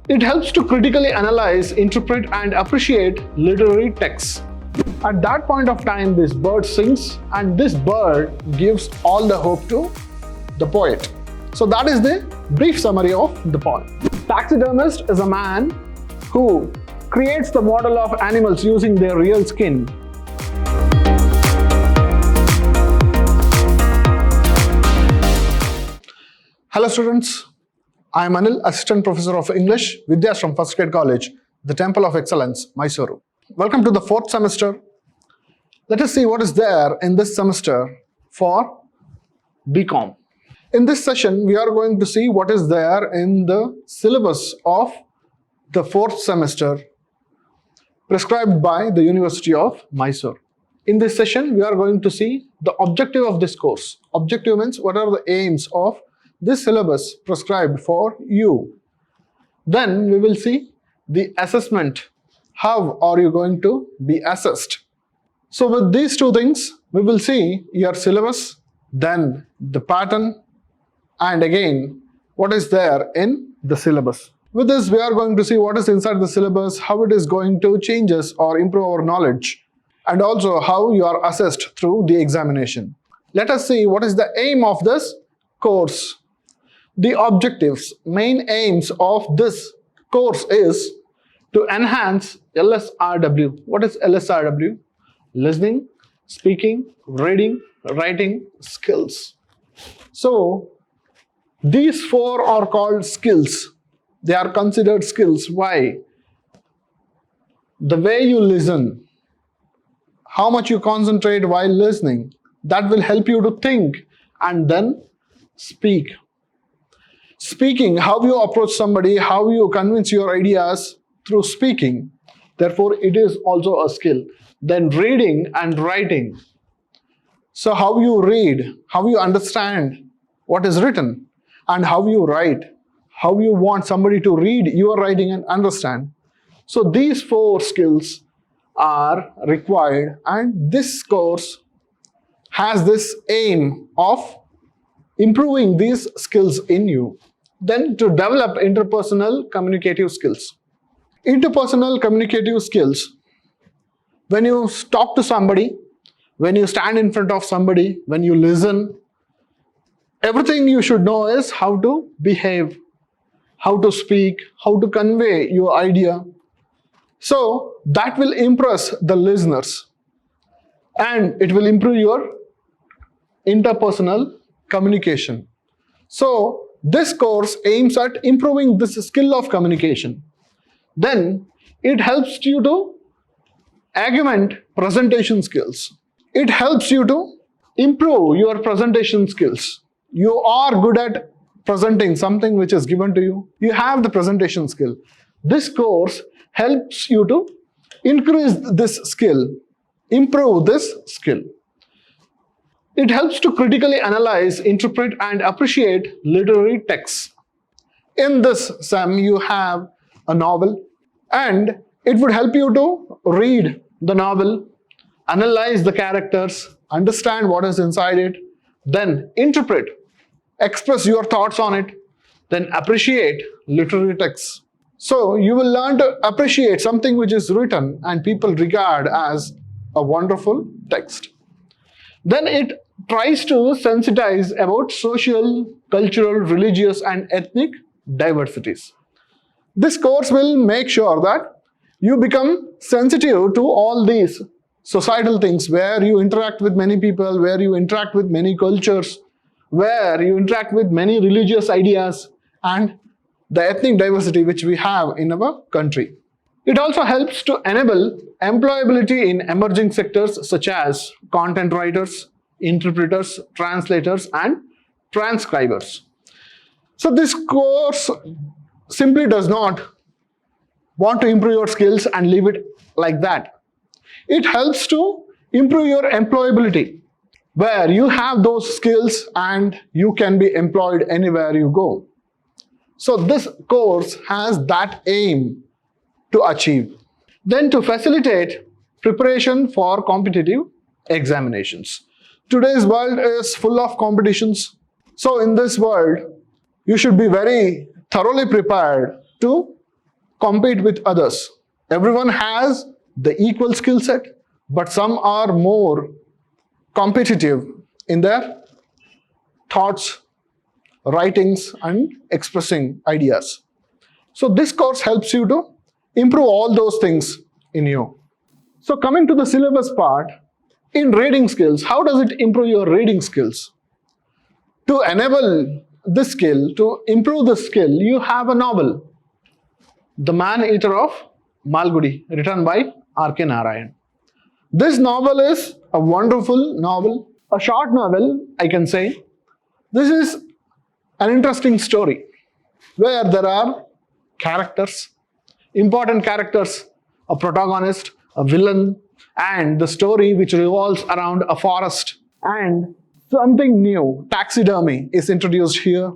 It helps to critically analyze, interpret, and appreciate literary texts. At that point of time, this bird sings, and this bird gives all the hope to the poet. So that is the brief summary of the poem. Taxidermist is a man who creates the model of animals using their real skin. Hello students, I am Anil, Assistant Professor of English, Vidhyaashram First Grade College, the Temple of Excellence, MYSURU. Welcome to the 4th semester. Let us see what is there in this semester for BCom. In this session, we are going to see what is there in the syllabus of the 4th semester prescribed by the University of Mysore. In this session, we are going to see the objective of this course. Objective means what are the aims of this syllabus prescribed for you. Then we will see the assessment. How are you going to be assessed? So with these two things, we will see your syllabus, then the pattern, and again, what is there in the syllabus. With this, we are going to see what is inside the syllabus, how it is going to change us or improve our knowledge, and also how you are assessed through the examination. Let us see what is the aim of this course. The objectives, main aims of this course is to enhance LSRW. What is LSRW? Listening, speaking, reading, writing skills. So these 4 are called skills. They are considered skills. Why? The way you listen, how much you concentrate while listening, that will help you to think and then speak. Speaking, how you approach somebody, how you convince your ideas through speaking. Therefore, it is also a skill. Then reading and writing. So how you read, how you understand what is written, and how you write, how you want somebody to read your writing and understand. So these 4 skills are required, and this course has this aim of improving these skills in you. Then to develop interpersonal communicative skills. Interpersonal communicative skills. When you talk to somebody, when you stand in front of somebody, when you listen, everything you should know is how to behave, how to speak, how to convey your idea. So that will impress the listeners and it will improve your interpersonal communication. So this course aims at improving this skill of communication. Then it helps you to augment presentation skills. It helps you to improve your presentation skills. You are good at presenting something which is given to you. You have the presentation skill. This course helps you to increase this skill, improve this skill. It helps to critically analyze, interpret, and appreciate literary texts. In this SEM, you have a novel, and it would help you to read the novel, analyze the characters, understand what is inside it, then interpret, express your thoughts on it, then appreciate literary texts. So you will learn to appreciate something which is written and people regard as a wonderful text. Then it tries to sensitize about social, cultural, religious, and ethnic diversities. This course will make sure that you become sensitive to all these societal things where you interact with many people, where you interact with many cultures, where you interact with many religious ideas and the ethnic diversity which we have in our country. It also helps to enable employability in emerging sectors such as content writers, interpreters, translators, and transcribers. So this course simply does not want to improve your skills and leave it like that. It helps to improve your employability, where you have those skills and you can be employed anywhere you go. So this course has that aim to achieve. Then to facilitate preparation for competitive examinations. Today's world is full of competitions. So in this world, you should be very thoroughly prepared to compete with others. Everyone has the equal skill set, but some are more competitive in their thoughts, writings, and expressing ideas. So this course helps you to improve all those things in you. So coming to the syllabus part, in reading skills, how does it improve your reading skills? To enable this skill, to improve the skill, you have a novel, The Man-Eater of Malgudi, written by R.K. Narayan. This novel is a wonderful novel, a short novel, I can say. This is an interesting story where there are characters, important characters, a protagonist, a villain, and the story which revolves around a forest. And something new, taxidermy, is introduced here.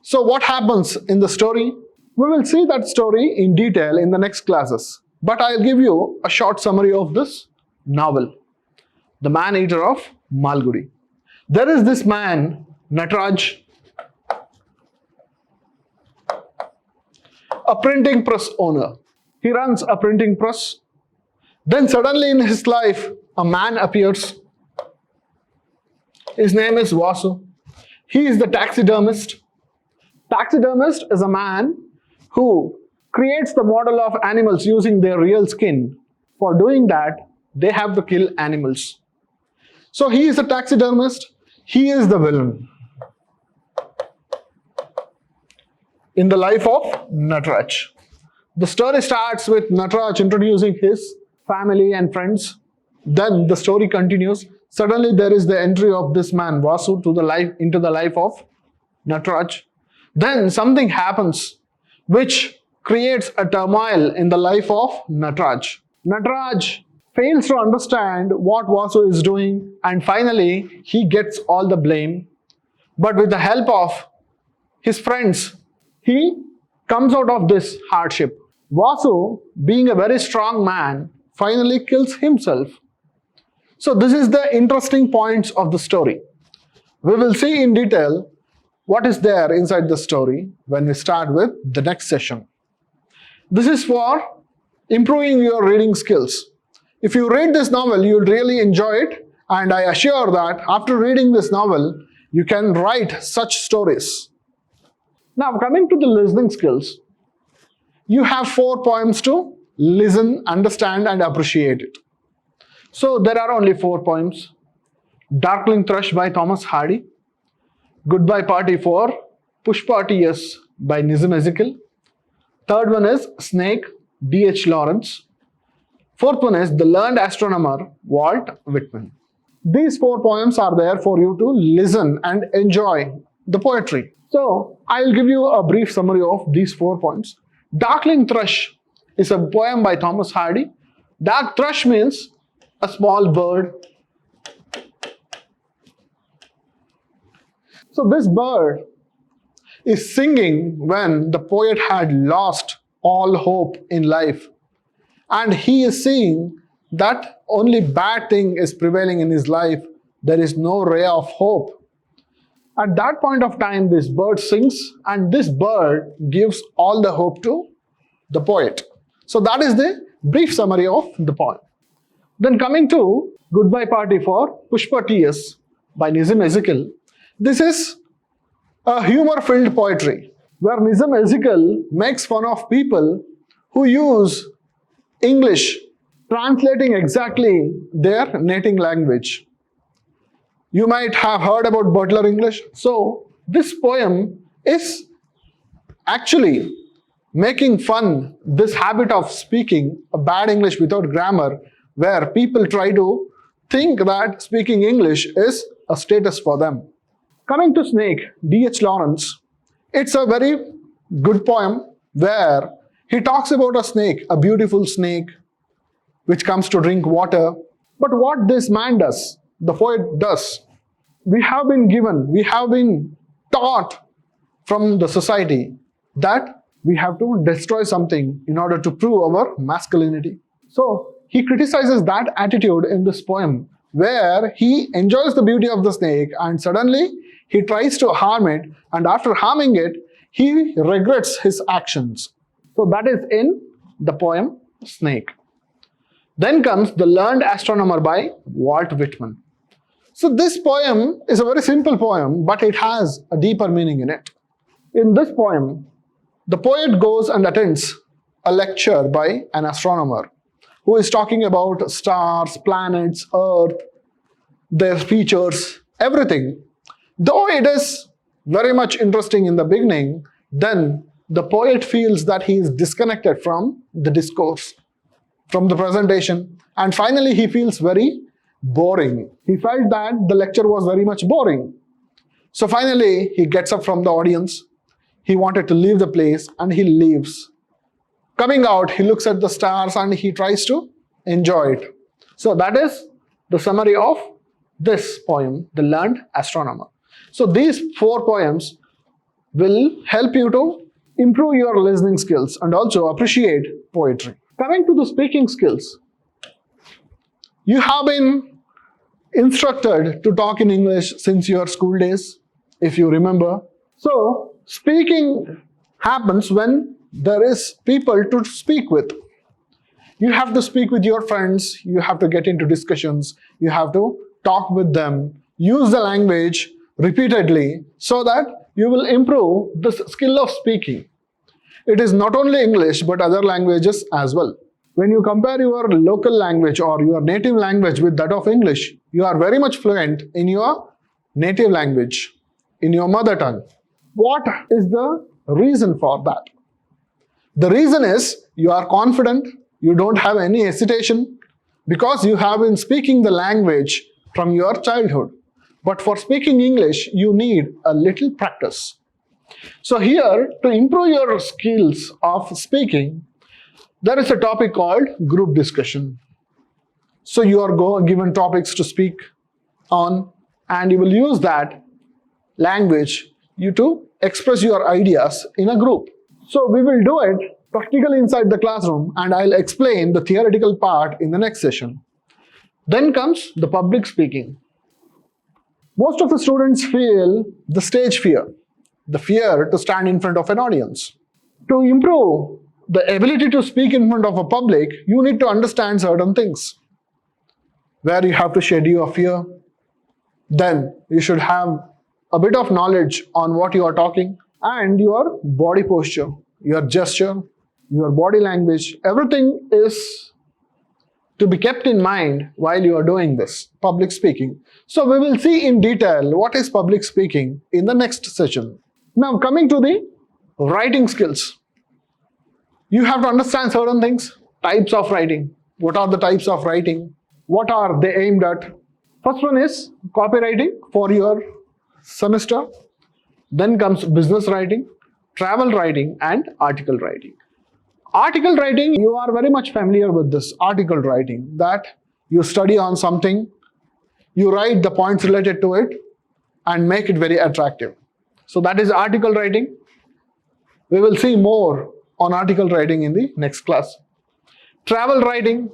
So what happens in the story? We will see that story in detail in the next classes. But I'll give you a short summary of this novel, The Man-Eater of Malgudi. There is this man, Nataraj, a printing press owner. He runs a printing press. Then suddenly in his life, a man appears. His name is Vasu. He is the taxidermist. Taxidermist is a man who creates the model of animals using their real skin. For doing that, they have to kill animals. So he is a taxidermist. He is the villain in the life of Nataraj. The story starts with Nataraj introducing his family and friends. Then the story continues. Suddenly there is the entry of this man Vasu into the life of Nataraj. Then something happens which creates a turmoil in the life of Nataraj. Nataraj fails to understand what Vasu is doing, and finally he gets all the blame. But with the help of his friends, he comes out of this hardship. Vasu, being a very strong man, finally kills himself. So this is the interesting points of the story. We will see in detail what is there inside the story when we start with the next session. This is for improving your reading skills. If you read this novel, you'll really enjoy it, and I assure that after reading this novel, you can write such stories. Now coming to the listening skills, you have 4 poems to listen, understand, and appreciate it. So there are only 4 poems. Darkling Thrush by Thomas Hardy, Goodbye Party for Pushpa T.S. by Nizam Ezekiel. Third one is Snake, D.H. Lawrence. Fourth one is The Learned Astronomer, Walt Whitman. These 4 poems are there for you to listen and enjoy the poetry. So I'll give you a brief summary of these 4 poems. Darkling Thrush is a poem by Thomas Hardy. Dark thrush means a small bird. So this bird is singing when the poet had lost all hope in life. And he is seeing that only bad thing is prevailing in his life. There is no ray of hope. At that point of time, this bird sings, and this bird gives all the hope to the poet. So that is the brief summary of the poem. Then coming to Goodbye Party for Pushpa T.S. by Nizam Ezekiel. This is a humor-filled poetry where Nizam Ezekiel makes fun of people who use English translating exactly their native language. You might have heard about Butler English. So this poem is actually making fun this habit of speaking a bad English without grammar, where people try to think that speaking English is a status for them. Coming to Snake, D.H. Lawrence, it's a very good poem where he talks about a snake, a beautiful snake, which comes to drink water. But what this man does, the poet does, we have been taught from the society that we have to destroy something in order to prove our masculinity. So he criticizes that attitude in this poem, where he enjoys the beauty of the snake and suddenly he tries to harm it, and after harming it, he regrets his actions. So that is in the poem Snake. Then comes The Learned Astronomer by Walt Whitman. So this poem is a very simple poem, but it has a deeper meaning in it. In this poem, the poet goes and attends a lecture by an astronomer who is talking about stars, planets, Earth, their features, everything. Though it is very much interesting in the beginning, then the poet feels that he is disconnected from the discourse, from the presentation, and finally he feels very boring. He felt that the lecture was very much boring. So finally he gets up from the audience. He wanted to leave the place and he leaves. Coming out, he looks at the stars and he tries to enjoy it. So that is the summary of this poem, The Learned Astronomer. So these 4 poems will help you to improve your listening skills and also appreciate poetry. Coming to the speaking skills, you have been instructed to talk in English since your school days, if you remember. So speaking happens when there is people to speak with. You have to speak with your friends, you have to get into discussions, you have to talk with them, use the language repeatedly so that you will improve the skill of speaking. It is not only English but other languages as well. When you compare your local language or your native language with that of English, you are very much fluent in your native language, in your mother tongue. What is the reason for that? The reason is you are confident, you don't have any hesitation because you have been speaking the language from your childhood. But for speaking English, you need a little practice. So here, to improve your skills of speaking, there is a topic called group discussion. So you are given topics to speak on and you will use that language to express your ideas in a group. So we will do it practically inside the classroom and I'll explain the theoretical part in the next session. Then comes the public speaking. Most of the students feel the stage fear, the fear to stand in front of an audience. To improve the ability to speak in front of a public, you need to understand certain things. Where you have to shed your fear, then you should have a bit of knowledge on what you are talking and your body posture, your gesture, your body language, everything is to be kept in mind while you are doing this public speaking. So we will see in detail what is public speaking in the next session. Now coming to the writing skills. You have to understand certain things, types of writing. What are the types of writing? What are they aimed at? First one is copywriting for your semester. Then comes business writing, travel writing and article writing. Article writing, you are very much familiar with this article writing, that you study on something, you write the points related to it and make it very attractive. So that is article writing. We will see more on article writing in the next class. Travel writing.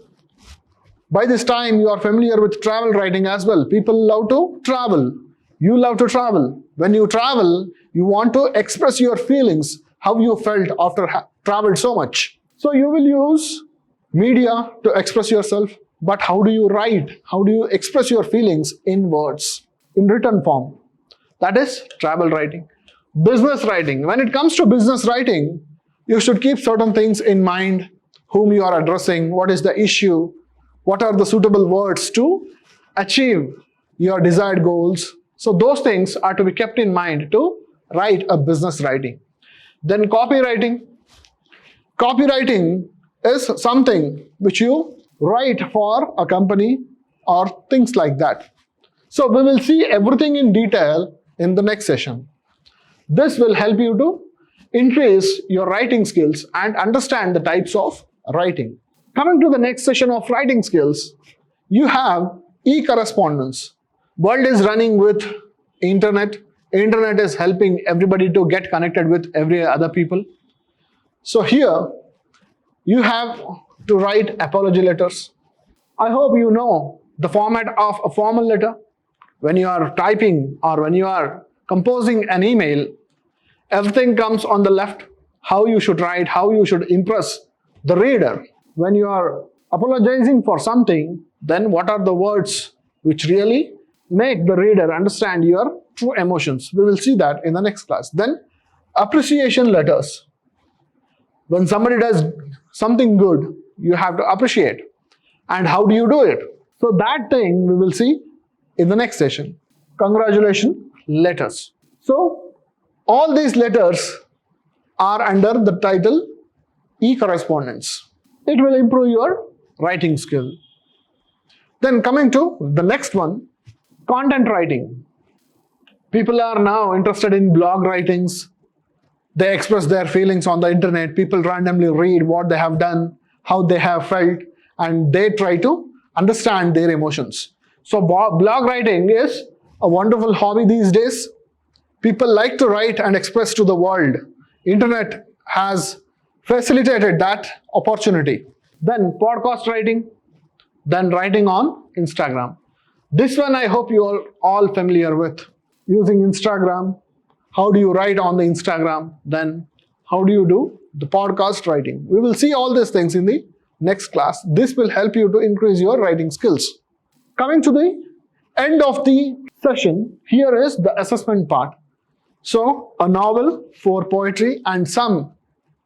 By this time you are familiar with travel writing as well. People love to travel. You love to travel. When you travel, you want to express your feelings, how you felt after traveled so much. So you will use media to express yourself, but how do you write? How do you express your feelings in words, in written form? That is travel writing. Business writing. When it comes to business writing, you should keep certain things in mind, whom you are addressing, what is the issue, what are the suitable words to achieve your desired goals. So those things are to be kept in mind to write a business writing. Then copywriting. Copywriting is something which you write for a company or things like that. So we will see everything in detail in the next session. This will help you to increase your writing skills and understand the types of writing. Coming to the next session of writing skills, you have e-correspondence. World is running with internet. Internet is helping everybody to get connected with every other people. So here you have to write apology letters. I hope you know the format of a formal letter. When you are typing or when you are composing an email, everything comes on the left. how you should write, how you should impress the reader. When you are apologizing for something, then what are the words which really make the reader understand your true emotions? We will see that in the next class. Then appreciation letters. When somebody does something good, you have to appreciate. And how do you do it? So that thing we will see in the next session. Congratulations letters. So all these letters are under the title e-correspondence. It will improve your writing skill. Then coming to the next one, content writing. People are now interested in blog writings. They express their feelings on the internet. People randomly read what they have done, how they have felt, and they try to understand their emotions. So blog writing is a wonderful hobby these days. People like to write and express to the world. Internet has facilitated that opportunity. Then podcast writing, then writing on Instagram. This one I hope you are all familiar with. Using Instagram, how do you write on the Instagram? Then how do you do the podcast writing? We will see all these things in the next class. This will help you to increase your writing skills. Coming to the end of the session, here is the assessment part. So a novel, 4 poetry, and some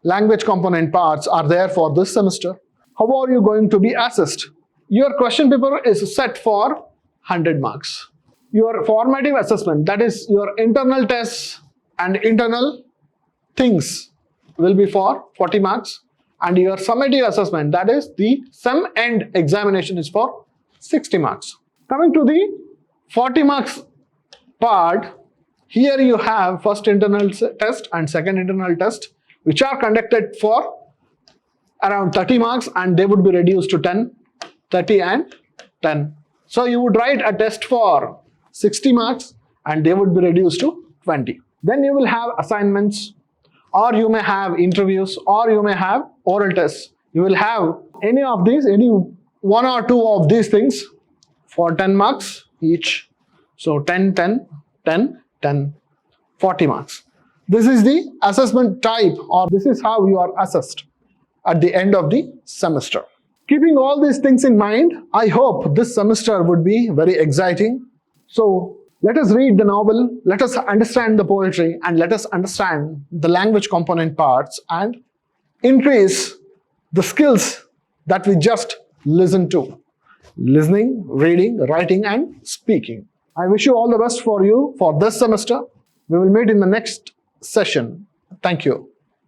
language component parts are there for this semester. How are you going to be assessed? Your question paper is set for 100 marks. Your formative assessment, that is your internal tests and internal things, will be for 40 marks. And your summative assessment, that is the sem end examination, is for 60 marks. Coming to the 40 marks part, here you have first internal test and second internal test, which are conducted for around 30 marks, and they would be reduced to 10, 30 and 10. So you would write a test for 60 marks and they would be reduced to 20. Then you will have assignments, or you may have interviews, or you may have oral tests. You will have any of these, any 1 or 2 of these things for 10 marks each. So 10, 10, 10, 10, 40 marks. This is the assessment type, or this is how you are assessed at the end of the semester. Keeping all these things in mind, I hope this semester would be very exciting. So let us read the novel, let us understand the poetry, and let us understand the language component parts and increase the skills that we just listened to. Listening, reading, writing, and speaking. I wish you all the best for you for this semester. We will meet in the next session. Thank you.